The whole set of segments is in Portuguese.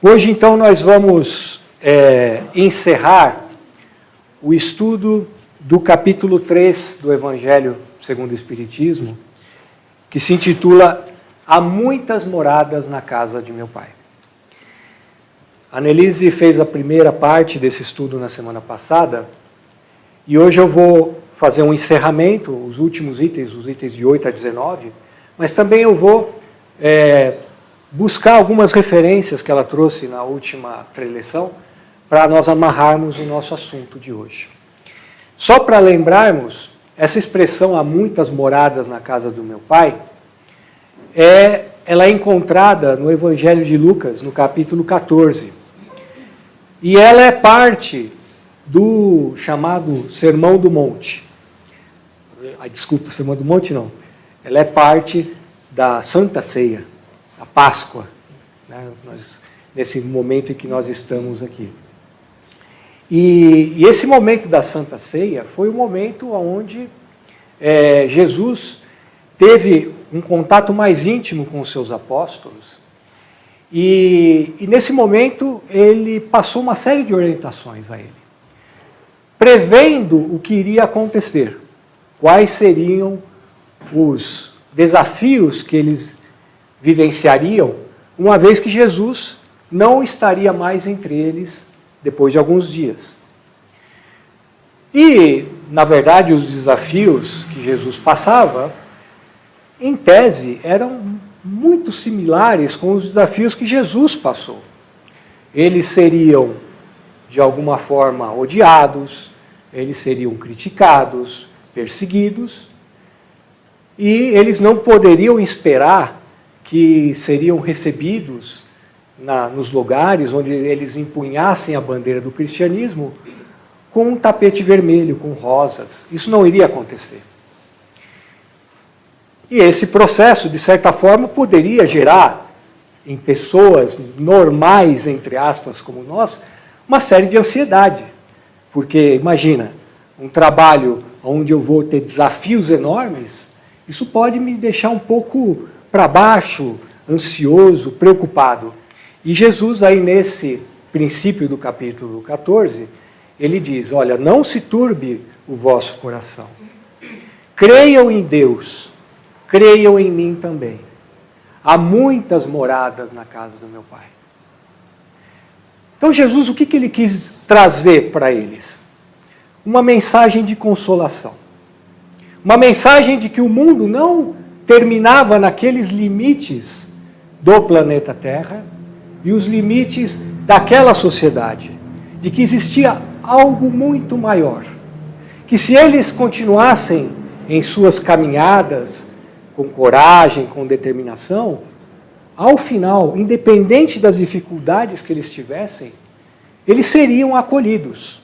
Hoje, então, nós vamos encerrar o estudo do capítulo 3 do Evangelho segundo o Espiritismo, que se intitula Há muitas moradas na casa de meu Pai. A Annelise fez a primeira parte desse estudo na semana passada, e hoje eu vou fazer um encerramento, os últimos itens, os itens de 8 a 19, mas também eu vou buscar algumas referências que ela trouxe na última preleção para nós amarrarmos o nosso assunto de hoje. Só para lembrarmos, essa expressão há muitas moradas na casa do meu Pai, ela é encontrada no Evangelho de Lucas, no capítulo 14. E ela é parte do chamado Sermão do Monte. Desculpa, Sermão do Monte não. Ela é parte da Santa Ceia, a Páscoa, né? Nesse momento em que nós estamos aqui. E esse momento da Santa Ceia foi o momento onde Jesus teve um contato mais íntimo com os seus apóstolos, e nesse momento ele passou uma série de orientações a ele, prevendo o que iria acontecer, quais seriam os desafios que eles vivenciariam, uma vez que Jesus não estaria mais entre eles depois de alguns dias. E, na verdade, os desafios que Jesus passava, em tese, eram muito similares com os desafios que Jesus passou. Eles seriam, de alguma forma, odiados, eles seriam criticados, perseguidos, e eles não poderiam esperar que seriam recebidos nos lugares onde eles empunhassem a bandeira do cristianismo com um tapete vermelho, com rosas. Isso não iria acontecer. E esse processo, de certa forma, poderia gerar em pessoas normais, entre aspas, como nós, uma série de ansiedade. Porque, imagina, um trabalho onde eu vou ter desafios enormes, isso pode me deixar um pouco para baixo, ansioso, preocupado. E Jesus, aí nesse princípio do capítulo 14, ele diz, olha, não se turbe o vosso coração. Creiam em Deus, creiam em mim também. Há muitas moradas na casa do meu Pai. Então Jesus, o que ele quis trazer para eles? Uma mensagem de consolação. Uma mensagem de que o mundo não terminava naqueles limites do planeta Terra e os limites daquela sociedade, de que existia algo muito maior, que se eles continuassem em suas caminhadas com coragem, com determinação, ao final, independente das dificuldades que eles tivessem, eles seriam acolhidos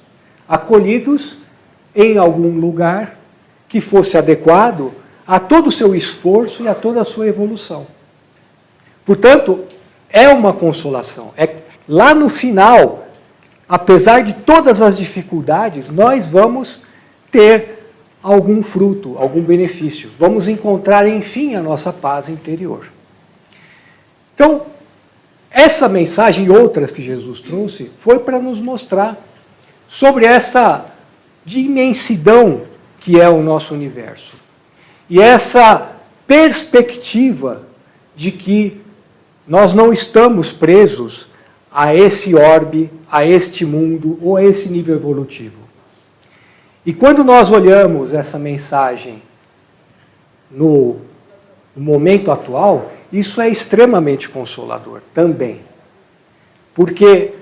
em algum lugar que fosse adequado a todo o seu esforço e a toda a sua evolução. Portanto, é uma consolação. Lá no final, apesar de todas as dificuldades, nós vamos ter algum fruto, algum benefício. Vamos encontrar, enfim, a nossa paz interior. Então, essa mensagem e outras que Jesus trouxe foi para nos mostrar sobre essa imensidão que é o nosso universo. E essa perspectiva de que nós não estamos presos a esse orbe, a este mundo ou a esse nível evolutivo. E quando nós olhamos essa mensagem no momento atual, isso é extremamente consolador também. Porque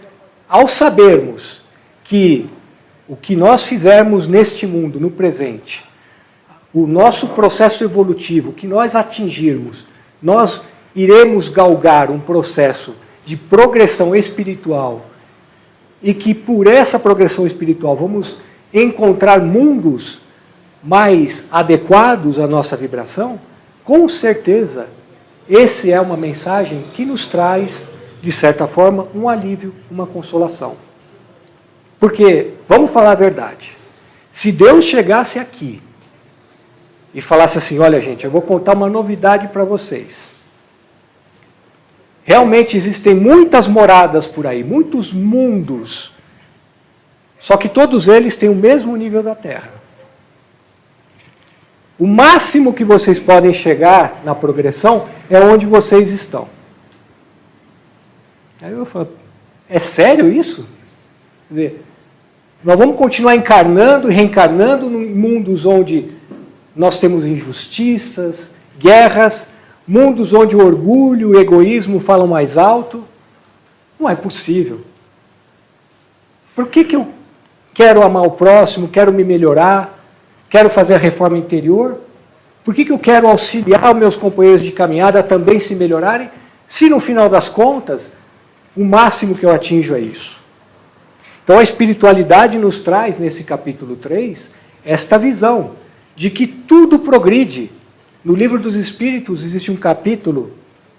ao sabermos que o que nós fizermos neste mundo, no presente, o nosso processo evolutivo, que nós atingirmos, nós iremos galgar um processo de progressão espiritual e que por essa progressão espiritual vamos encontrar mundos mais adequados à nossa vibração, com certeza, essa é uma mensagem que nos traz, de certa forma, um alívio, uma consolação. Porque, vamos falar a verdade, se Deus chegasse aqui e falasse assim, olha gente, eu vou contar uma novidade para vocês. Realmente existem muitas moradas por aí, muitos mundos, só que todos eles têm o mesmo nível da Terra. O máximo que vocês podem chegar na progressão é onde vocês estão. Aí eu falo, é sério isso? Quer dizer, nós vamos continuar encarnando e reencarnando em mundos onde nós temos injustiças, guerras, mundos onde o orgulho e o egoísmo falam mais alto? Não é possível. Por que eu quero amar o próximo, quero me melhorar, quero fazer a reforma interior? Por que eu quero auxiliar os meus companheiros de caminhada a também se melhorarem, se no final das contas, o máximo que eu atinjo é isso? Então a espiritualidade nos traz, nesse capítulo 3, esta visão de que tudo progride. No Livro dos Espíritos existe um capítulo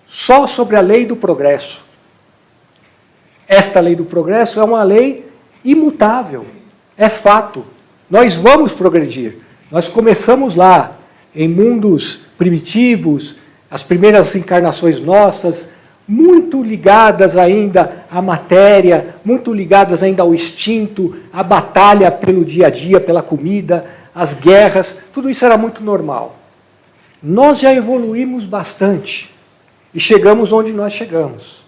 só sobre a lei do progresso. Esta lei do progresso é uma lei imutável, é fato. Nós vamos progredir. Nós começamos lá, em mundos primitivos, as primeiras encarnações nossas, muito ligadas ainda à matéria, muito ligadas ainda ao instinto, à batalha pelo dia a dia, pela comida, as guerras, tudo isso era muito normal. Nós já evoluímos bastante e chegamos onde nós chegamos.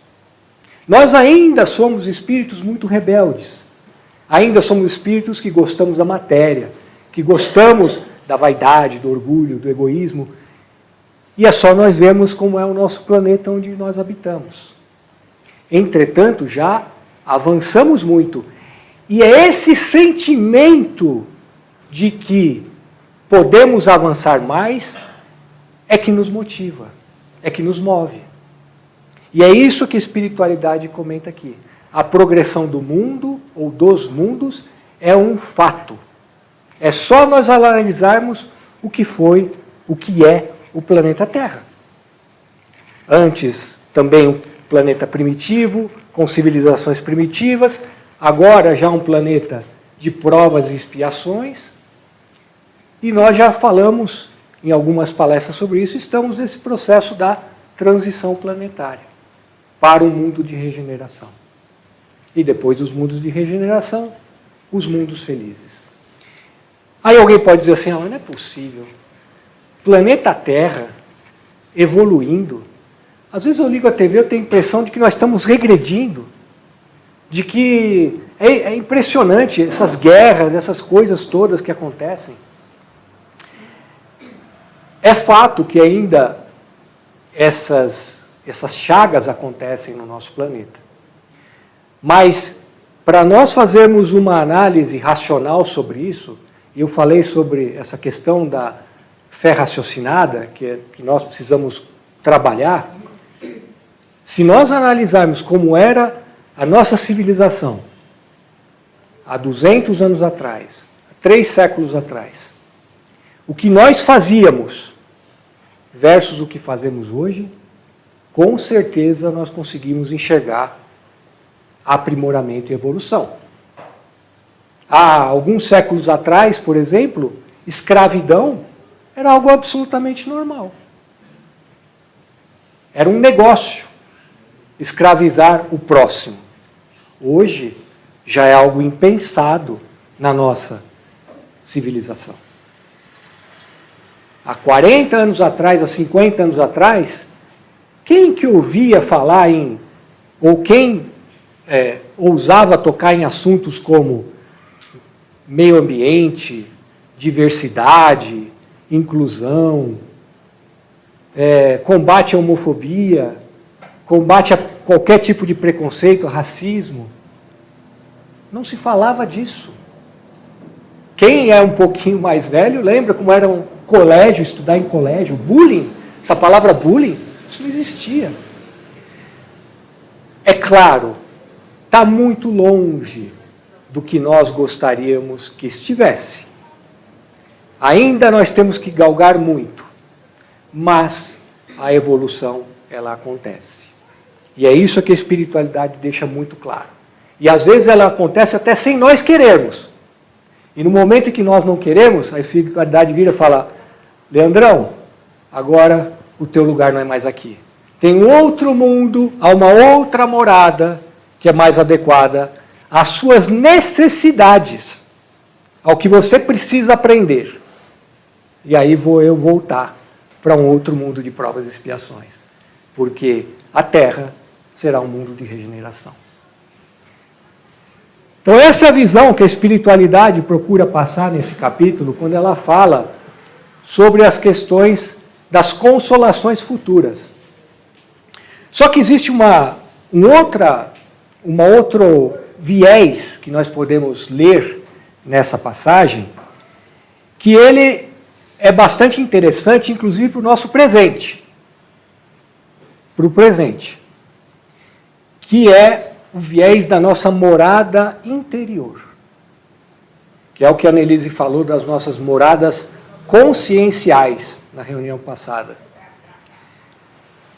Nós ainda somos espíritos muito rebeldes, ainda somos espíritos que gostamos da matéria, que gostamos da vaidade, do orgulho, do egoísmo, e é só nós vermos como é o nosso planeta onde nós habitamos. Entretanto, já avançamos muito. E é esse sentimento de que podemos avançar mais é que nos motiva, é que nos move. E é isso que a espiritualidade comenta aqui. A progressão do mundo, ou dos mundos, é um fato. É só nós analisarmos o que foi, o que é o planeta Terra. Antes, também um planeta primitivo, com civilizações primitivas, agora já um planeta de provas e expiações, e nós já falamos em algumas palestras sobre isso, estamos nesse processo da transição planetária para um mundo de regeneração. E depois dos mundos de regeneração, os mundos felizes. Aí alguém pode dizer assim, mas não é possível. Planeta Terra evoluindo. Às vezes eu ligo a TV, eu tenho a impressão de que nós estamos regredindo, de que é impressionante essas guerras, essas coisas todas que acontecem. É fato que ainda essas chagas acontecem no nosso planeta. Mas, para nós fazermos uma análise racional sobre isso, e eu falei sobre essa questão da fé raciocinada, que nós precisamos trabalhar, se nós analisarmos como era a nossa civilização há 200 anos atrás, 3 séculos atrás, o que nós fazíamos versus o que fazemos hoje, com certeza nós conseguimos enxergar aprimoramento e evolução. Há alguns séculos atrás, por exemplo, escravidão era algo absolutamente normal. Era um negócio escravizar o próximo. Hoje já é algo impensado na nossa civilização. Há 40 anos atrás, há 50 anos atrás, quem que ouvia falar em, ou quem ousava tocar em assuntos como meio ambiente, diversidade, inclusão, combate à homofobia, combate a qualquer tipo de preconceito, racismo? Não se falava disso. Quem é um pouquinho mais velho lembra como era um colégio, estudar em colégio, bullying, essa palavra bullying, isso não existia. É claro, está muito longe do que nós gostaríamos que estivesse. Ainda nós temos que galgar muito, mas a evolução, ela acontece. E é isso que a espiritualidade deixa muito claro. E às vezes ela acontece até sem nós querermos. E no momento em que nós não queremos, a espiritualidade vira e fala, Leandrão, agora o teu lugar não é mais aqui. tem outro mundo, há uma outra morada que é mais adequada às suas necessidades, ao que você precisa aprender. E aí vou eu voltar para um outro mundo de provas e expiações, porque a Terra será um mundo de regeneração. Então essa é a visão que a espiritualidade procura passar nesse capítulo, quando ela fala sobre as questões das consolações futuras. Só que existe um outro viés que nós podemos ler nessa passagem, que ele é bastante interessante, inclusive para o nosso presente. Para o presente. Que é o viés da nossa morada interior. Que é o que a Annelise falou das nossas moradas conscienciais na reunião passada.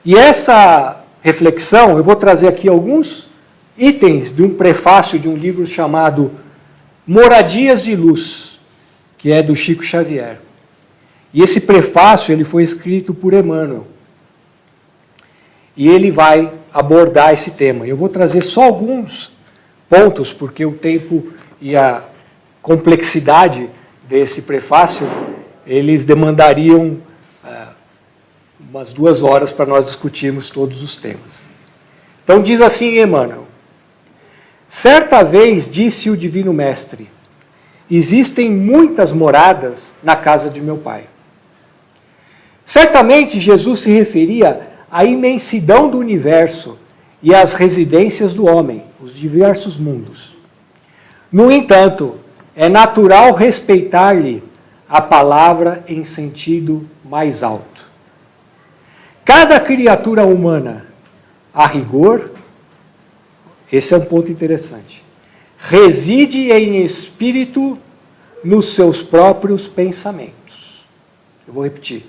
E essa reflexão, eu vou trazer aqui alguns itens de um prefácio de um livro chamado Moradias de Luz, que é do Chico Xavier. E esse prefácio ele foi escrito por Emmanuel. E ele vai abordar esse tema. Eu vou trazer só alguns pontos, porque o tempo e a complexidade desse prefácio, eles demandariam umas 2 horas para nós discutirmos todos os temas. Então diz assim Emmanuel: certa vez disse o Divino Mestre, existem muitas moradas na casa de meu Pai. Certamente Jesus se referia à imensidão do universo e às residências do homem, os diversos mundos. No entanto, é natural respeitar-lhe a palavra em sentido mais alto. Cada criatura humana, a rigor, esse é um ponto interessante, reside em espírito nos seus próprios pensamentos. Eu vou repetir.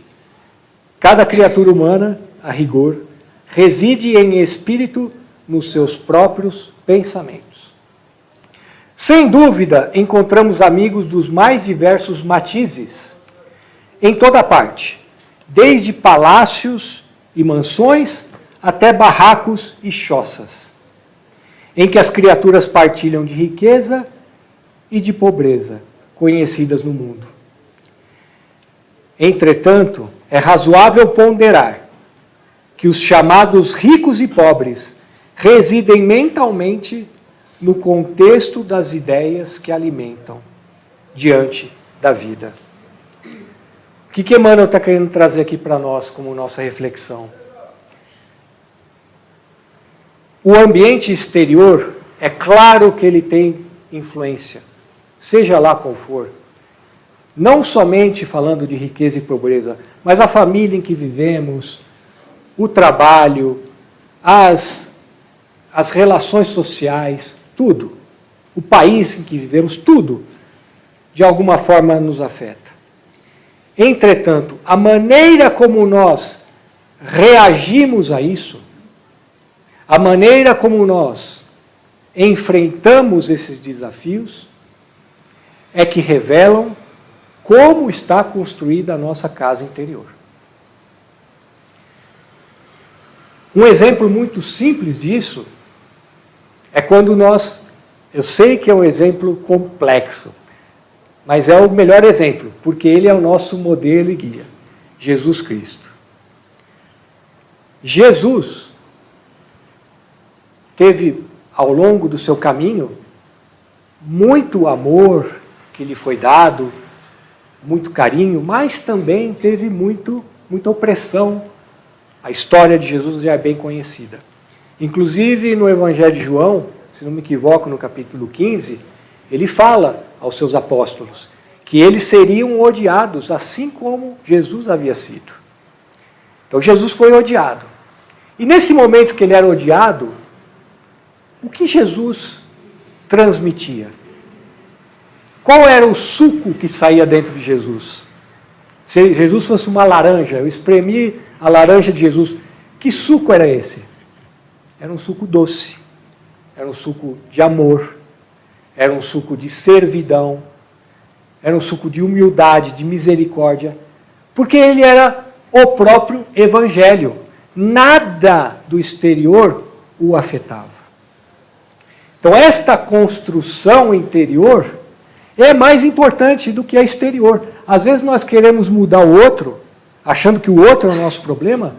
Cada criatura humana, a rigor, reside em espírito nos seus próprios pensamentos. Sem dúvida, encontramos amigos dos mais diversos matizes, em toda parte, desde palácios e mansões até barracos e choças, em que as criaturas partilham de riqueza e de pobreza, conhecidas no mundo. Entretanto, é razoável ponderar que os chamados ricos e pobres residem mentalmente no contexto das ideias que alimentam diante da vida. O que Emmanuel está querendo trazer aqui para nós como nossa reflexão? O ambiente exterior, é claro que ele tem influência, seja lá qual for. Não somente falando de riqueza e pobreza, mas a família em que vivemos, o trabalho, as relações sociais, tudo. O país em que vivemos, tudo, de alguma forma nos afeta. Entretanto, a maneira como nós reagimos a isso, a maneira como nós enfrentamos esses desafios, é que revelam como está construída a nossa casa interior. Um exemplo muito simples disso é quando eu sei que é um exemplo complexo, mas é o melhor exemplo, porque ele é o nosso modelo e guia, Jesus Cristo. Jesus teve, ao longo do seu caminho, muito amor que lhe foi dado, muito carinho, mas também teve muita opressão. A história de Jesus já é bem conhecida. Inclusive, no Evangelho de João, se não me equivoco, no capítulo 15, ele fala aos seus apóstolos que eles seriam odiados, assim como Jesus havia sido. Então, Jesus foi odiado. E nesse momento que ele era odiado, o que Jesus transmitia? Qual era o suco que saía dentro de Jesus? Se Jesus fosse uma laranja, eu espremi a laranja de Jesus, que suco era esse? Era um suco doce, era um suco de amor, era um suco de servidão, era um suco de humildade, de misericórdia, porque ele era o próprio Evangelho. nada do exterior o afetava. Então, esta construção interior é mais importante do que a exterior. Às vezes nós queremos mudar o outro, achando que o outro é o nosso problema,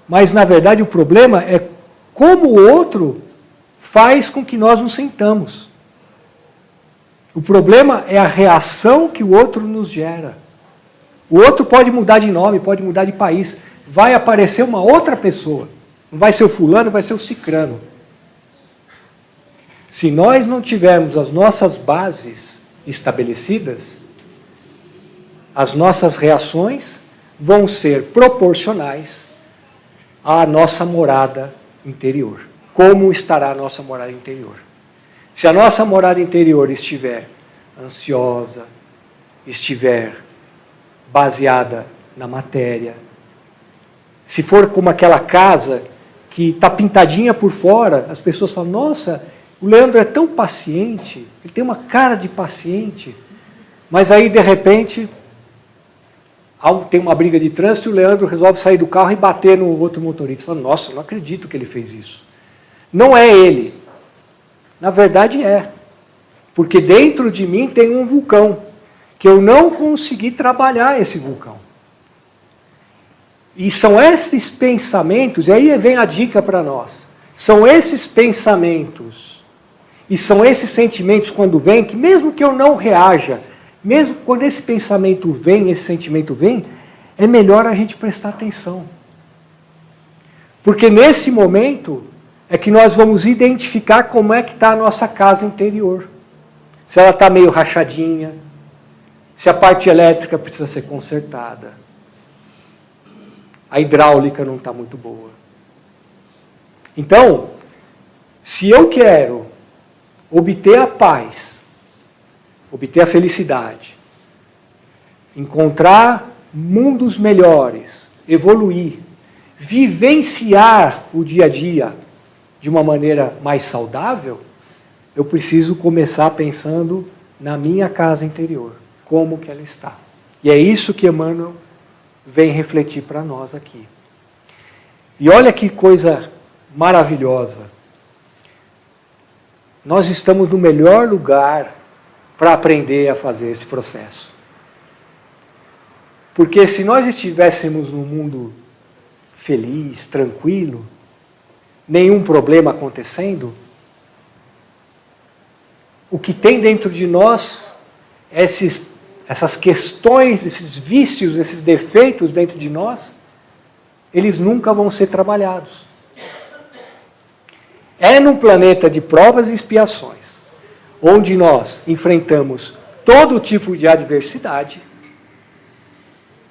mas, na verdade, o problema é como o outro faz com que nós nos sintamos. O problema é a reação que o outro nos gera. O outro pode mudar de nome, pode mudar de país. Vai aparecer uma outra pessoa. Não vai ser o fulano, vai ser o cicrano. Se nós não tivermos as nossas bases estabelecidas, as nossas reações vão ser proporcionais à nossa morada interior. Como estará a nossa morada interior? Se a nossa morada interior estiver ansiosa, estiver baseada na matéria, se for como aquela casa que está pintadinha por fora, as pessoas falam, nossa, o Leandro é tão paciente, ele tem uma cara de paciente, mas aí, de repente, tem uma briga de trânsito e o Leandro resolve sair do carro e bater no outro motorista. Fala, nossa, não acredito que ele fez isso. Não é ele. Na verdade é. Porque dentro de mim tem um vulcão, que eu não consegui trabalhar esse vulcão. E são esses pensamentos, e aí vem a dica para nós, são esses pensamentos, e são esses sentimentos quando vêm, que mesmo que eu não reaja, mesmo quando esse pensamento vem, esse sentimento vem, é melhor a gente prestar atenção. Porque nesse momento é que nós vamos identificar como é que está a nossa casa interior. Se ela está meio rachadinha, se a parte elétrica precisa ser consertada, a hidráulica não está muito boa. Então, se eu quero obter a paz, obter a felicidade, encontrar mundos melhores, evoluir, vivenciar o dia a dia de uma maneira mais saudável, eu preciso começar pensando na minha casa interior, como que ela está. E é isso que Emmanuel vem refletir para nós aqui. E olha que coisa maravilhosa. Nós estamos no melhor lugar para aprender a fazer esse processo. Porque se nós estivéssemos num mundo feliz, tranquilo, nenhum problema acontecendo, o que tem dentro de nós, essas questões, esses vícios, esses defeitos dentro de nós, eles nunca vão ser trabalhados. É num planeta de provas e expiações, onde nós enfrentamos todo tipo de adversidade,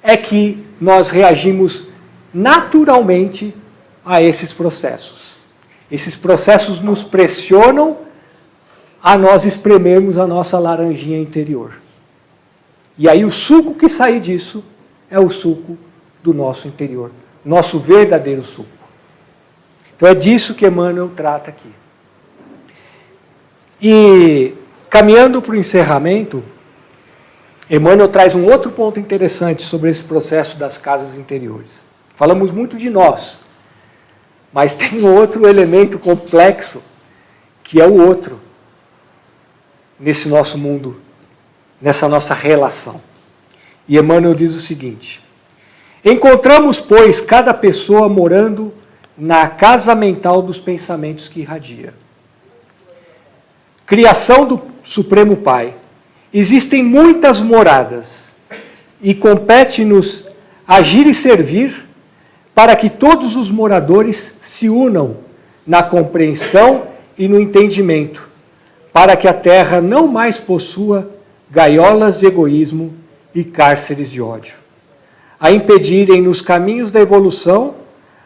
é que nós reagimos naturalmente a esses processos. Esses processos nos pressionam a nós espremermos a nossa laranjinha interior. E aí o suco que sai disso é o suco do nosso interior, nosso verdadeiro suco. Então é disso que Emmanuel trata aqui. E caminhando para o encerramento, Emmanuel traz um outro ponto interessante sobre esse processo das casas interiores. Falamos muito de nós, mas tem um outro elemento complexo, que é o outro, nesse nosso mundo, nessa nossa relação. E Emmanuel diz o seguinte: encontramos, pois, cada pessoa morando na casa mental dos pensamentos que irradia. Criação do Supremo Pai. Existem muitas moradas e compete-nos agir e servir para que todos os moradores se unam na compreensão e no entendimento, para que a terra não mais possua gaiolas de egoísmo e cárceres de ódio, a impedirem nos caminhos da evolução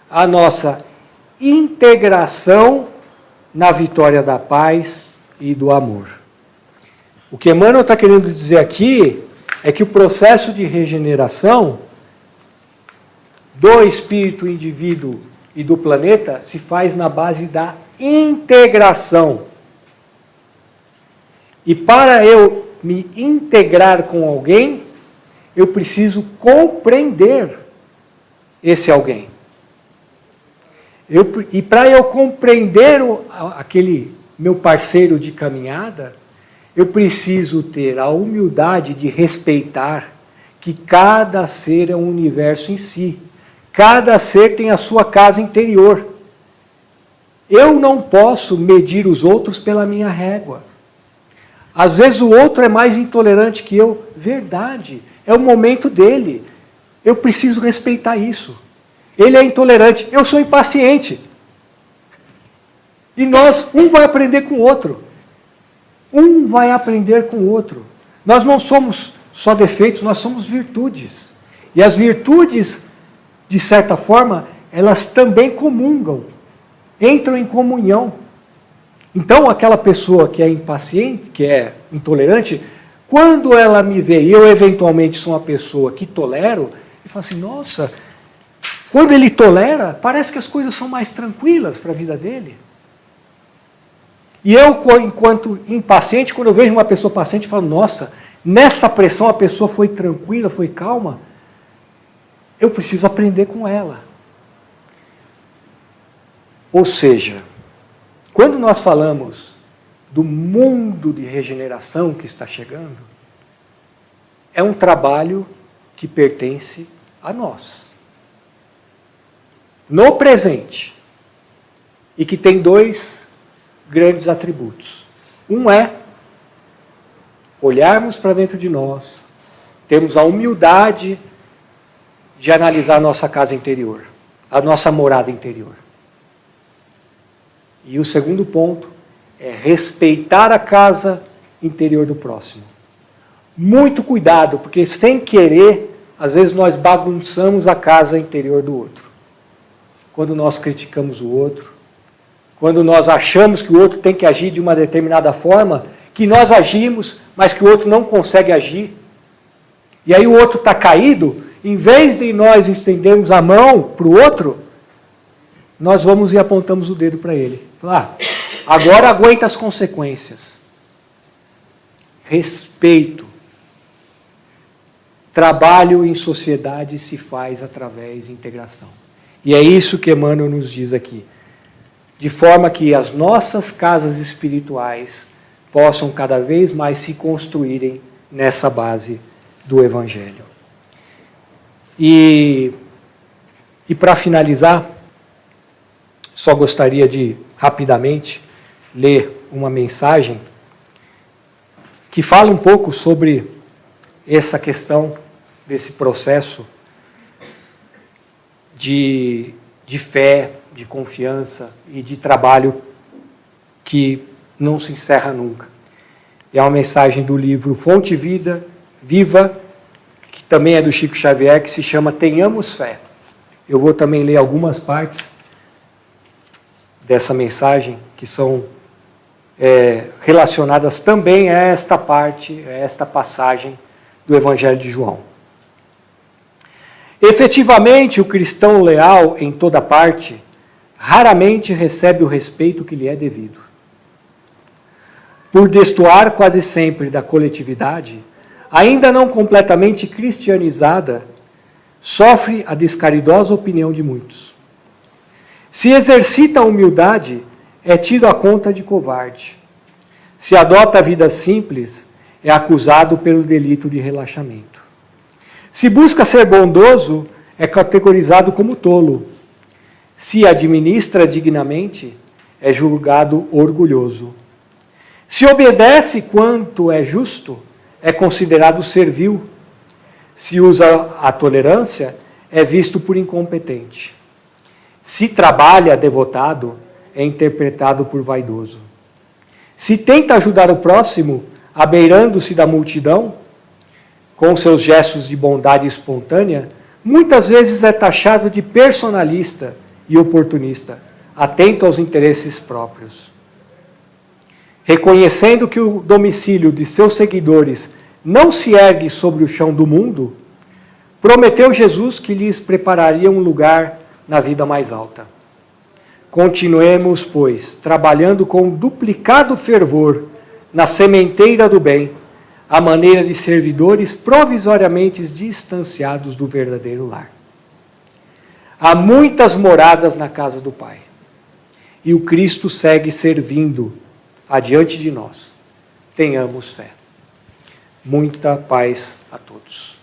a nossa integração na vitória da paz e do amor. O que Emmanuel está querendo dizer aqui é que o processo de regeneração do espírito, indivíduo e do planeta se faz na base da integração. E para eu me integrar com alguém, eu preciso compreender esse alguém. E para eu compreender aquele meu parceiro de caminhada, eu preciso ter a humildade de respeitar que cada ser é um universo em si. Cada ser tem a sua casa interior. Eu não posso medir os outros pela minha régua. Às vezes o outro é mais intolerante que eu. Verdade, é o momento dele. Eu preciso respeitar isso. Ele é intolerante, eu sou impaciente. E um vai aprender com o outro. Um vai aprender com o outro. Nós não somos só defeitos, nós somos virtudes. E as virtudes, de certa forma, elas também comungam, entram em comunhão. Então, aquela pessoa que é impaciente, que é intolerante, quando ela me vê, e eu eventualmente sou uma pessoa que tolero, e fala assim, nossa, quando ele tolera, parece que as coisas são mais tranquilas para a vida dele. E eu, enquanto impaciente, quando eu vejo uma pessoa paciente, falo, nossa, nessa pressão a pessoa foi tranquila, foi calma, eu preciso aprender com ela. Ou seja, quando nós falamos do mundo de regeneração que está chegando, é um trabalho que pertence a nós. No presente. E que tem dois grandes atributos. Um é olharmos para dentro de nós, termos a humildade de analisar a nossa casa interior, a nossa morada interior. E o segundo ponto é respeitar a casa interior do próximo. Muito cuidado, porque sem querer, às vezes nós bagunçamos a casa interior do outro. Quando nós criticamos o outro, quando nós achamos que o outro tem que agir de uma determinada forma, que nós agimos, mas que o outro não consegue agir. E aí o outro está caído, em vez de nós estendermos a mão para o outro, nós vamos e apontamos o dedo para ele. Agora aguenta as consequências. Respeito. Trabalho em sociedade se faz através de integração. E é isso que Emmanuel nos diz aqui. De forma que as nossas casas espirituais possam cada vez mais se construírem nessa base do Evangelho. E para finalizar, só gostaria de, rapidamente, ler uma mensagem que fala um pouco sobre essa questão desse processo de fé, de confiança e de trabalho que não se encerra nunca. É uma mensagem do livro Fonte Viva, que também é do Chico Xavier, que se chama Tenhamos Fé. Eu vou também ler algumas partes dessa mensagem, que são relacionadas também a esta parte, a esta passagem do Evangelho de João. Efetivamente, o cristão leal em toda parte raramente recebe o respeito que lhe é devido. Por destoar quase sempre da coletividade, ainda não completamente cristianizada, sofre a descaridosa opinião de muitos. Se exercita a humildade, é tido à conta de covarde. Se adota a vida simples, é acusado pelo delito de relaxamento. Se busca ser bondoso, é categorizado como tolo. Se administra dignamente, é julgado orgulhoso. Se obedece quanto é justo, é considerado servil. Se usa a tolerância, é visto por incompetente. Se trabalha devotado, é interpretado por vaidoso. Se tenta ajudar o próximo, abeirando-se da multidão, com seus gestos de bondade espontânea, muitas vezes é taxado de personalista e oportunista, atento aos interesses próprios. Reconhecendo que o domicílio de seus seguidores não se ergue sobre o chão do mundo, prometeu Jesus que lhes prepararia um lugar na vida mais alta. Continuemos, pois, trabalhando com duplicado fervor na sementeira do bem, à maneira de servidores provisoriamente distanciados do verdadeiro lar. Há muitas moradas na casa do Pai. E o Cristo segue servindo adiante de nós. Tenhamos fé. Muita paz a todos.